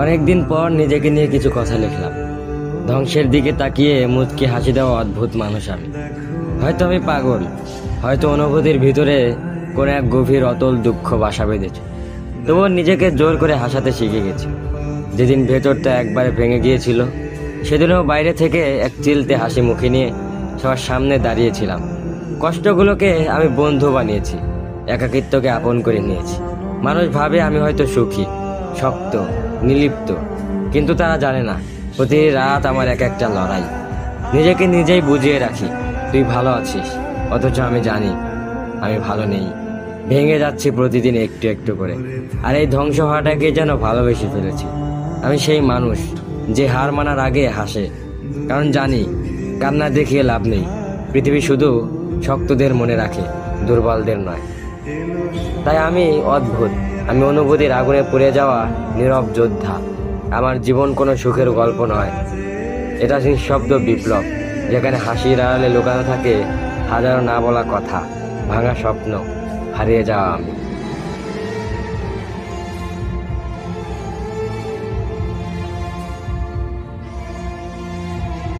অনেকদিন পর নিজেকে নিয়ে কিছু কথা লিখলাম। ধ্বংসের দিকে তাকিয়ে মুচকি হাসি দেওয়া অদ্ভুত মানুষ আমি। হয়তো আমি পাগল, হয়তো অনুভূতির ভিতরে কোনো এক গভীর অতল দুঃখ বাসা বেঁধেছে। তবুও নিজেকে জোর করে হাসাতে শিখে গেছি। যেদিন ভেতরটা একবারে ভেঙে গিয়েছিল, সেদিনও বাইরে থেকে এক চিলতে হাসি মুখে নিয়ে সবার সামনে দাঁড়িয়েছিলাম। কষ্টগুলোকে আমি বন্ধু বানিয়েছি, একাকিত্বকে আপন করে নিয়েছি। মানুষ ভাবে আমি হয়তো সুখী, শক্ত, নির্লিপ্ত, কিন্তু তারা জানে না প্রতি রাত আমার এক একটা লড়াই। নিজেকে নিজেই বুঝিয়ে রাখি তুই ভালো আছিস, অথচ আমি জানি আমি ভালো নেই। ভেঙে যাচ্ছি প্রতিদিন একটু একটু করে, আর এই ধ্বংস হওয়াটাকে যেন ভালোবেসে ফেলেছি। আমি সেই মানুষ যে হার মানার আগে হাসে, কারণ জানি কান্না দেখিয়ে লাভ নেই। পৃথিবী শুধু শক্তদের মনে রাখে, দুর্বলদের নয়। তাই আমি অদ্ভুত, আমি অনুভূতির আগুনে পুড়ে যাওয়া নীরব যোদ্ধা। আমার জীবন কোনো সুখের গল্প নয়, এটা নিঃশব্দ বিপ্লব, যেখানে হাসির আড়ালে লুকানো থাকে হাজারো না বলা কথা, ভাঙা স্বপ্ন, হারিয়ে যাওয়া আমি।